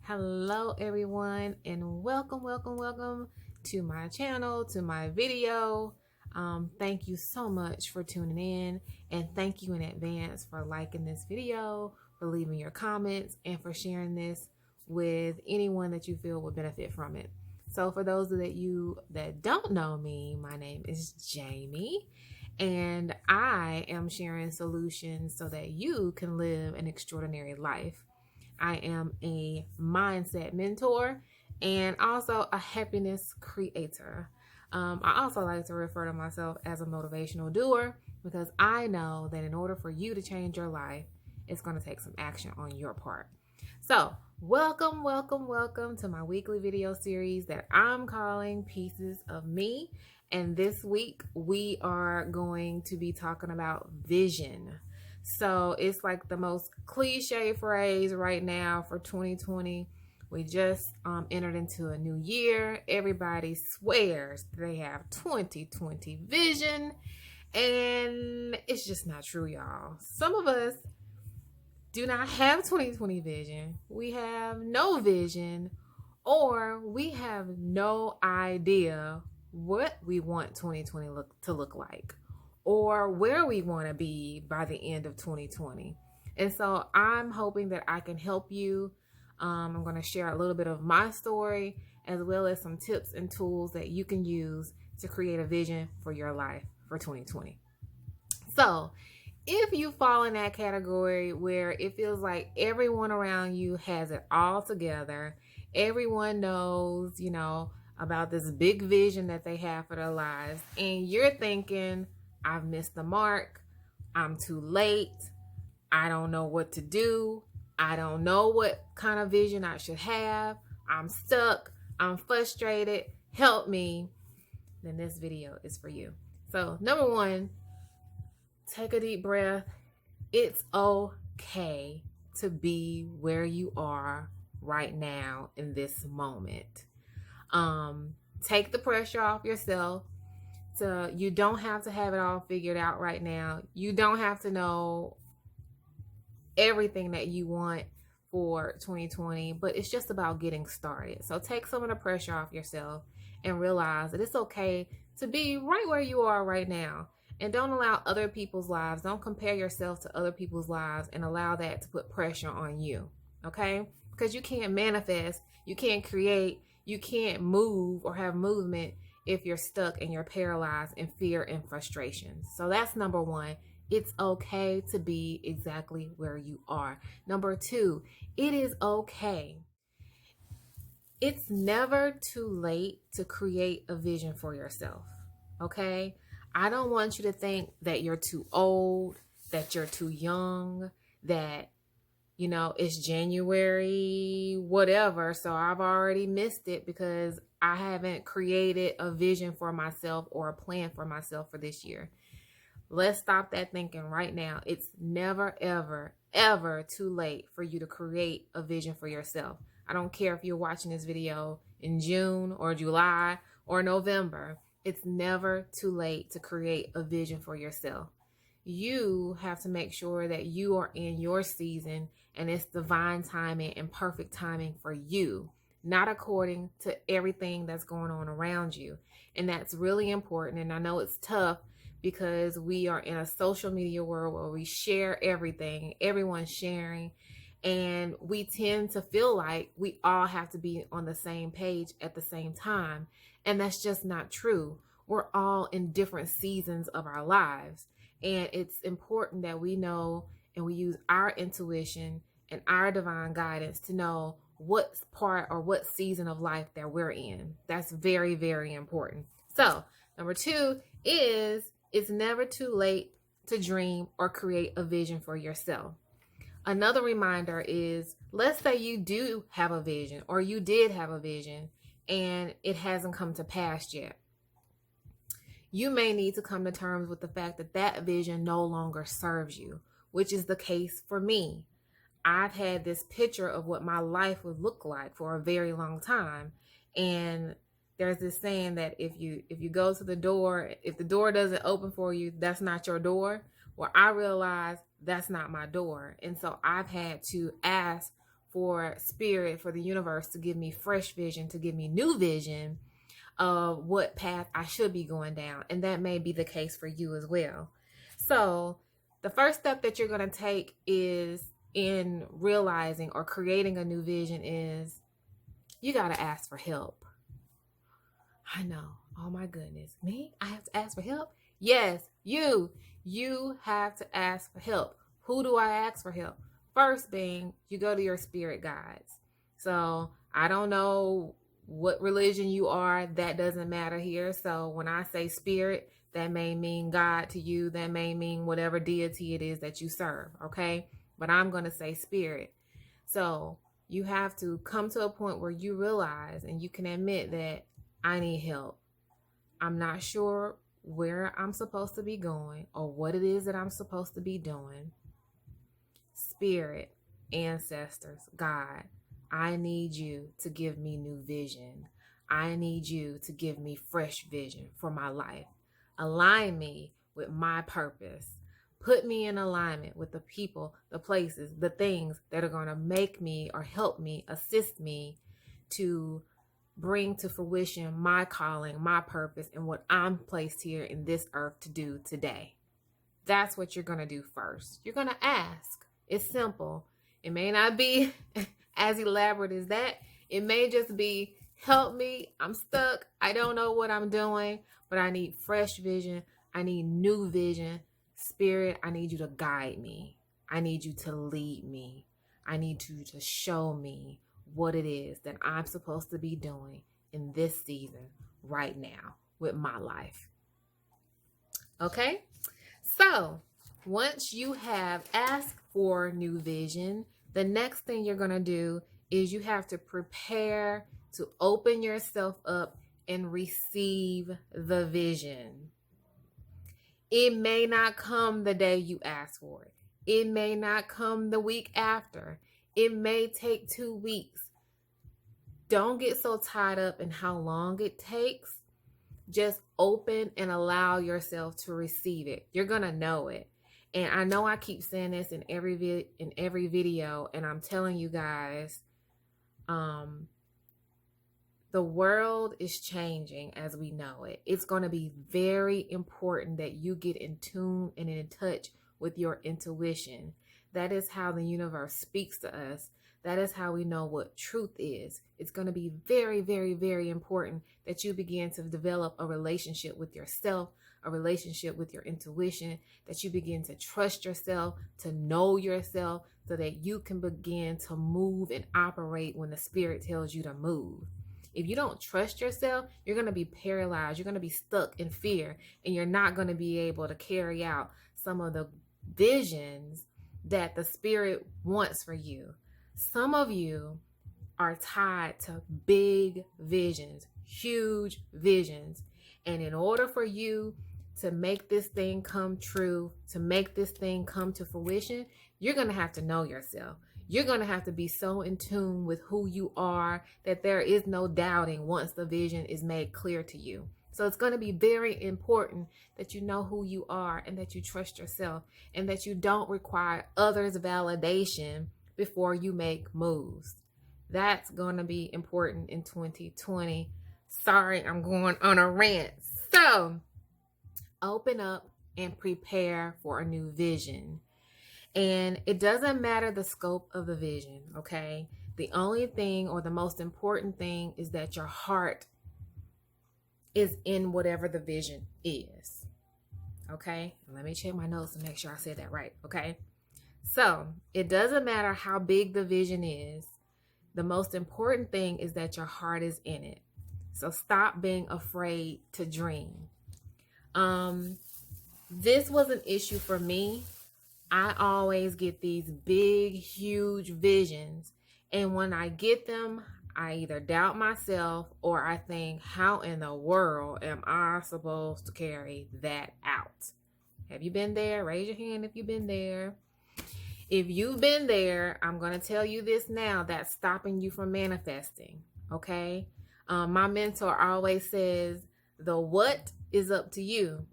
Hello everyone and welcome to my channel, to my video. Thank you so much for tuning in, and thank you in advance for liking this video, for leaving your comments, and for sharing this with anyone that you feel would benefit from it. So for those of you that don't know me, my name is Jamie, and I am sharing solutions so that you can live an extraordinary life. I am a mindset mentor and also a happiness creator. I also like to refer to myself as a motivational doer because I know that in order for you to change your life, it's going to take some action on your part. So, welcome to my weekly video series that I'm calling Pieces of Me. And this week, we are going to be talking about vision. So it's like the most cliche phrase right now for 2020. We just entered into a new year. Everybody swears they have 2020 vision, and it's just not true, y'all. Some of us do not have 2020 vision. We have no vision, or we have no idea what we want 2020 to look like, or where we want to be by the end of 2020. And so I'm hoping that I can help you. I'm going to share a little bit of my story as well as some tips and tools that you can use to create a vision for your life for 2020. So if you fall in that category where it feels like everyone around you has it all together, everyone knows, about this big vision that they have for their lives, and you're thinking, I've missed the mark, I'm too late, I don't know what to do, I don't know what kind of vision I should have, I'm stuck, I'm frustrated, help me, then this video is for you. So number one, take a deep breath. It's okay to be where you are right now in this moment. Take the pressure off yourself. So you don't have to have it all figured out right now. You don't have to know everything that you want for 2020, but it's just about getting started. So take some of the pressure off yourself and realize that it's okay to be right where you are right now. And don't allow other people's lives, don't compare yourself to other people's lives and allow that to put pressure on you, okay? Because you can't manifest, you can't create, you can't move or have movement if you're stuck and you're paralyzed in fear and frustration. So that's number one. It's okay to be exactly where you are. Number two, it is okay. It's never too late to create a vision for yourself, okay? I don't want you to think that you're too old, that you're too young, that it's January, whatever, so I've already missed it because I haven't created a vision for myself or a plan for myself for this year. Let's stop that thinking right now. It's never, ever too late for you to create a vision for yourself. I don't care if you're watching this video in June or July or November. It's never too late to create a vision for yourself. You have to make sure that you are in your season and it's divine timing and perfect timing for you, not according to everything that's going on around you. And that's really important. And I know it's tough because we are in a social media world where we share everything, everyone's sharing, and we tend to feel like we all have to be on the same page at the same time. And that's just not true. We're all in different seasons of our lives. And it's important that we know and we use our intuition and our divine guidance to know what part or what season of life that we're in. That's very, very important. So, number two is it's never too late to dream or create a vision for yourself. Another reminder is, let's say you do have a vision or you did have a vision and it hasn't come to pass yet. You may need to come to terms with the fact that that vision no longer serves you, which is the case for me. I've had this picture of what my life would look like for a very long time. And there's this saying that if you go to the door, if the door doesn't open for you, that's not your door. Well, I realized that's not my door. And so I've had to ask for spirit, for the universe to give me fresh vision, to give me new vision of what path I should be going down. And that may be the case for you as well. So the first step that you're going to take is in realizing or creating a new vision is you got to ask for help. I know. Oh my goodness. Me? I have to ask for help? Yes, you. You have to ask for help. Who do I ask for help? First being, you go to your spirit guides. So I don't know what religion you are. That doesn't matter here. So when I say spirit, that may mean God to you. That may mean whatever deity it is that you serve. Okay. But I'm going to say spirit. So you have to come to a point where you realize and you can admit that I need help. I'm not sure where I'm supposed to be going or what it is that I'm supposed to be doing. Spirit, ancestors, God, I need you to give me new vision. I need you to give me fresh vision for my life. Align me with my purpose. Put me in alignment with the people, the places, the things that are going to make me or help me, assist me to bring to fruition my calling, my purpose, and what I'm placed here in this earth to do today. That's what you're going to do first. You're going to ask. It's simple. It may not be as elaborate as that. It may just be, help me. I'm stuck. I don't know what I'm doing, but I need fresh vision. I need new vision. Spirit, I need you to guide me. I need you to lead me. I need you to show me what it is that I'm supposed to be doing in this season right now with my life. Okay? So once you have asked for new vision, the next thing you're going to do is you have to prepare to open yourself up and receive the vision. It may not come the day you ask for it. It may not come the week after. It may take 2 weeks. Don't get so tied up in how long it takes. Just open and allow yourself to receive it. You're going to know it. And I know I keep saying this in every video, and I'm telling you guys, the world is changing as we know it. It's going to be very important that you get in tune and in touch with your intuition. That is how the universe speaks to us. That is how we know what truth is. It's going to be very, very, very important that you begin to develop a relationship with yourself, a relationship with your intuition, that you begin to trust yourself, to know yourself, so that you can begin to move and operate when the spirit tells you to move. If you don't trust yourself, you're going to be paralyzed. You're going to be stuck in fear, and you're not going to be able to carry out some of the visions that the spirit wants for you. Some of you are tied to big visions, huge visions. And in order for you to make this thing come true, to make this thing come to fruition, you're going to have to know yourself. You're going to have to be so in tune with who you are that there is no doubting once the vision is made clear to you. So it's going to be very important that you know who you are and that you trust yourself and that you don't require others' validation before you make moves. That's going to be important in 2020. Sorry, I'm going on a rant. So open up and prepare for a new vision. And it doesn't matter the scope of the vision, okay? The only thing or the most important thing is that your heart is in whatever the vision is, okay? Let me check my notes to make sure I said that right, okay? So it doesn't matter how big the vision is. The most important thing is that your heart is in it. So stop being afraid to dream. This was an issue for me. I always get these big, huge visions. And when I get them, I either doubt myself or I think, how in the world am I supposed to carry that out? Have you been there? Raise your hand if you've been there. If you've been there, I'm going to tell you this now, that's stopping you from manifesting, okay? My mentor always says, the what is up to you.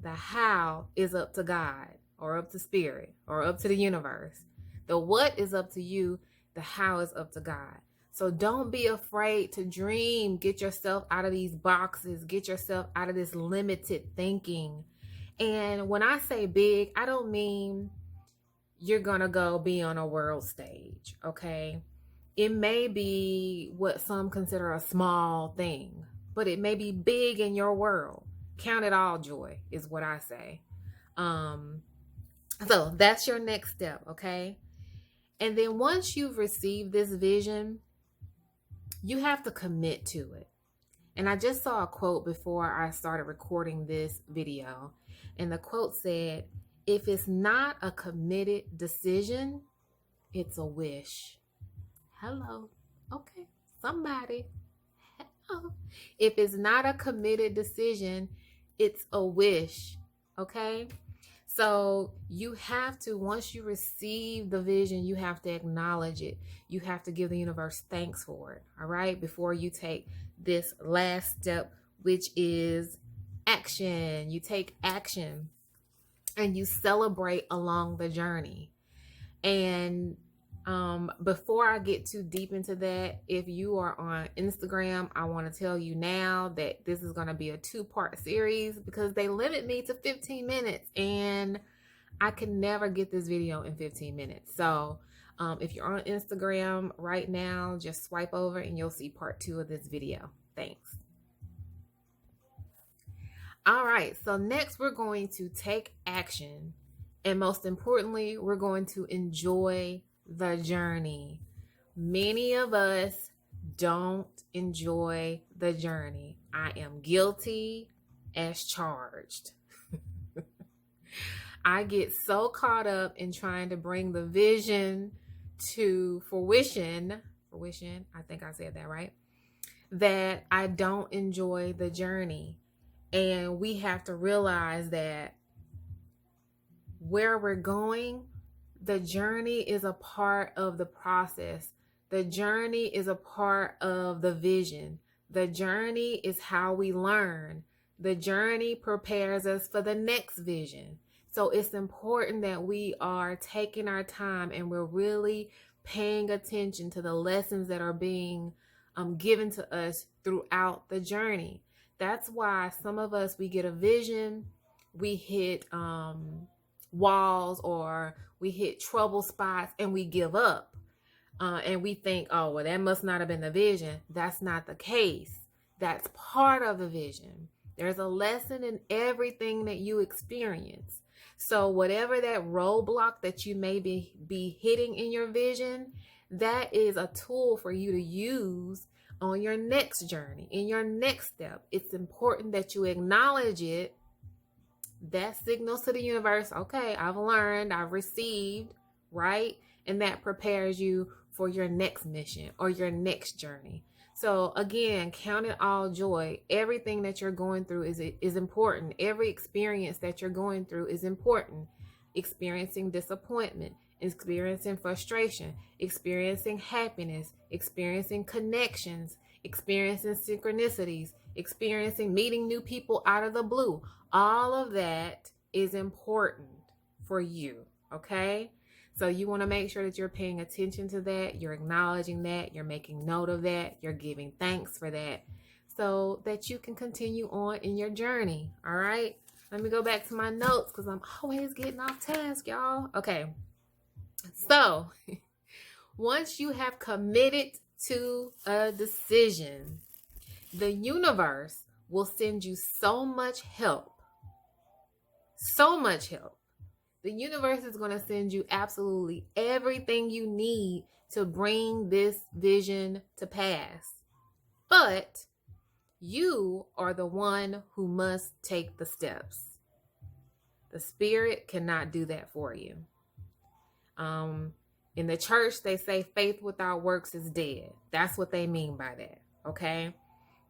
The how is up to God or up to spirit or up to the universe. The what is up to you. The how is up to God. So don't be afraid to dream. Get yourself out of these boxes. Get yourself out of this limited thinking. And when I say big, I don't mean you're going to go be on a world stage, okay? It may be what some consider a small thing, but it may be big in your world. Count it all joy is what I say. So that's your next step, okay? And then once you've received this vision, you have to commit to it. And I just saw a quote before I started recording this video. And the quote said, if it's not a committed decision, it's a wish. Hello. Okay. Somebody. Hello. If it's not a committed decision, it's a wish. Okay. So you have to, once you receive the vision, you have to acknowledge it. You have to give the universe thanks for it. All right. Before you take this last step, which is action. You take action and you celebrate along the journey. And before I get too deep into that, if you are on Instagram, I want to tell you now that this is going to be a 2-part series because they limit me to 15 minutes and I can never get this video in 15 minutes. So if you're on Instagram right now, just swipe over and you'll see part 2 of this video. Thanks. All right, so next we're going to take action. And most importantly, we're going to enjoy the journey. Many of us don't enjoy the journey. I am guilty as charged. I get so caught up in trying to bring the vision to fruition, I think I said that right, that I don't enjoy the journey. And we have to realize that where we're going, the journey is a part of the process. The journey is a part of the vision. The journey is how we learn. The journey prepares us for the next vision. So it's important that we are taking our time and we're really paying attention to the lessons that are being given to us throughout the journey. That's why some of us, we get a vision, we hit walls or we hit trouble spots and we give up. And we think, oh, well, that must not have been the vision. That's not the case. That's part of the vision. There's a lesson in everything that you experience. So whatever that roadblock that you may be hitting in your vision, that is a tool for you to use on your next journey, in your next step. It's important that you acknowledge it. That signals to the universe, okay, I've learned, I've received, right? And that prepares you for your next mission or your next journey. So again, count it all joy. Everything that you're going through is important. Every experience that you're going through is important. Experiencing disappointment, experiencing frustration, experiencing happiness, experiencing connections, experiencing synchronicities, experiencing meeting new people out of the blue. All of that is important for you, okay? So you want to make sure that you're paying attention to that, you're acknowledging that, you're making note of that, you're giving thanks for that so that you can continue on in your journey, all right? Let me go back to my notes because I'm always getting off task, y'all. Okay, so once you have committed to a decision, the universe will send you so much help. So much help. The universe is going to send you absolutely everything you need to bring this vision to pass. But you are the one who must take the steps. The spirit cannot do that for you. In the church, they say faith without works is dead. That's what they mean by that, okay?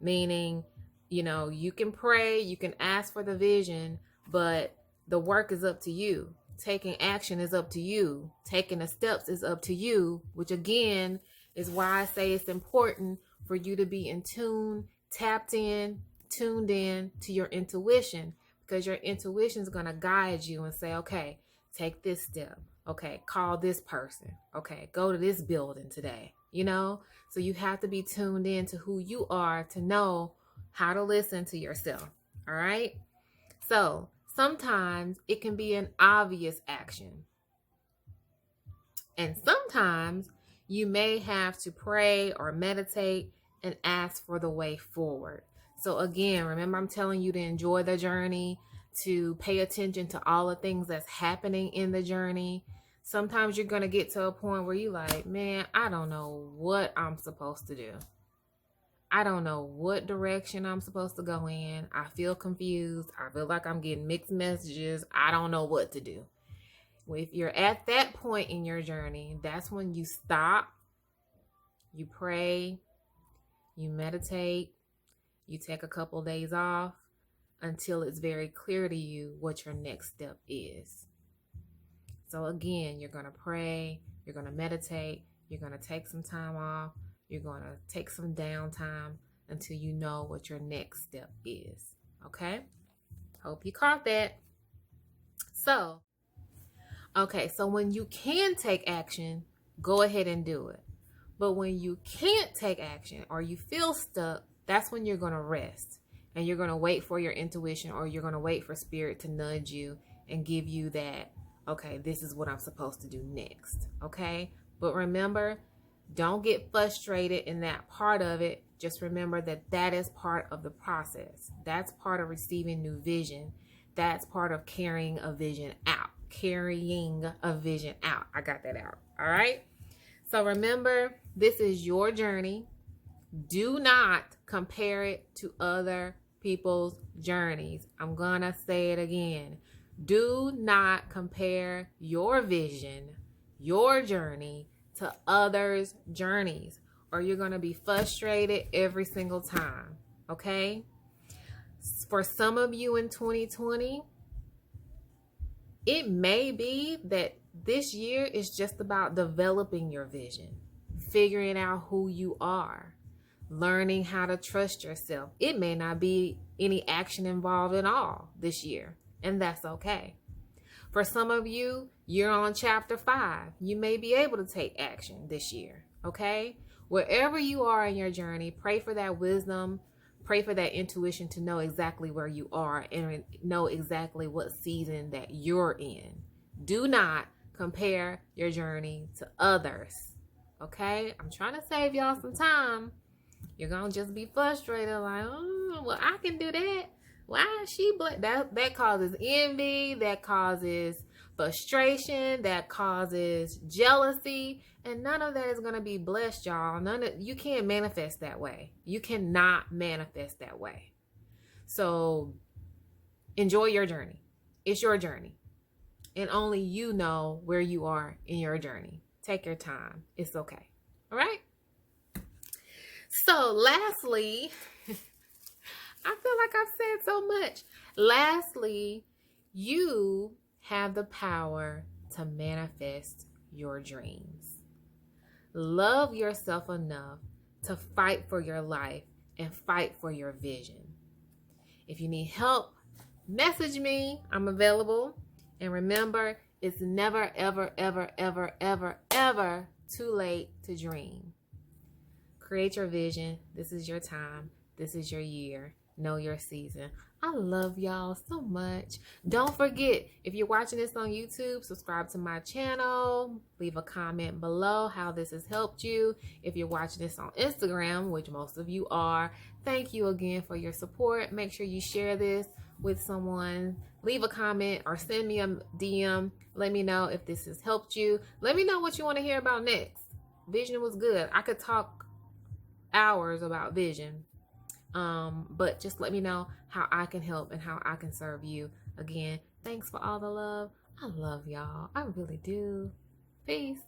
Meaning, you can pray, you can ask for the vision, but the work is up to you. Taking action is up to you. Taking the steps is up to you, which again is why I say it's important for you to be in tune, tapped in, tuned in to your intuition, because your intuition is going to guide you and say, okay, take this step. Okay, call this person. Okay, go to this building today. So you have to be tuned in to who you are to know how to listen to yourself. All right. So sometimes it can be an obvious action. And sometimes you may have to pray or meditate and ask for the way forward. So again, remember, I'm telling you to enjoy the journey, to pay attention to all the things that's happening in the journey. Sometimes you're going to get to a point where you're like, man, I don't know what I'm supposed to do. I don't know what direction I'm supposed to go in. I feel confused. I feel like I'm getting mixed messages. I don't know what to do. If you're at that point in your journey, that's when you stop, you pray, you meditate, you take a couple of days off until it's very clear to you what your next step is. So again, you're going to pray, you're going to meditate, you're going to take some time off, you're going to take some downtime until you know what your next step is. Okay? Hope you caught that. So when you can take action, go ahead and do it. But when you can't take action or you feel stuck, that's when you're going to rest and you're going to wait for your intuition, or you're going to wait for spirit to nudge you and give you that, okay, this is what I'm supposed to do next. Okay. But remember, don't get frustrated in that part of it. Just remember that that is part of the process. That's part of receiving new vision. That's part of carrying a vision out. I got that out. All right. So remember, this is your journey. Do not compare it to other people's journeys. I'm going to say it again. Do not compare your vision, your journey, to others' journeys, or you're going to be frustrated every single time. Okay? For some of you in 2020, it may be that this year is just about developing your vision, figuring out who you are, learning how to trust yourself. It may not be any action involved at all this year, and that's okay. For some of you, you're on chapter 5. You may be able to take action this year, okay? Wherever you are in your journey, pray for that wisdom. Pray for that intuition to know exactly where you are and know exactly what season that you're in. Do not compare your journey to others. Okay? I'm trying to save y'all some time. You're going to just be frustrated like, oh, well, I can do that. Why is she black? That causes envy. That causes frustration. That causes jealousy. And none of that is going to be blessed, y'all. You can't manifest that way. You cannot manifest that way. So enjoy your journey. It's your journey. And only you know where you are in your journey. Take your time. It's okay. All right? So lastly, I feel like I've said so much. Lastly, you have the power to manifest your dreams. Love yourself enough to fight for your life and fight for your vision. If you need help, message me. I'm available. And remember, it's never, ever, ever, ever, ever, ever too late to dream. Create your vision. This is your time. This is your year. Know your season. I love y'all so much. Don't forget, if you're watching this on YouTube, subscribe to my channel. Leave a comment below how this has helped you. If you're watching this on Instagram, which most of you are, thank you again for your support. Make sure you share this with someone. Leave a comment or send me a DM. Let me know if this has helped you. Let me know what you want to hear about next. Vision was good. I could talk hours about vision. But just let me know how I can help and how I can serve you. Again, thanks for all the love. I love y'all. I really do. Peace.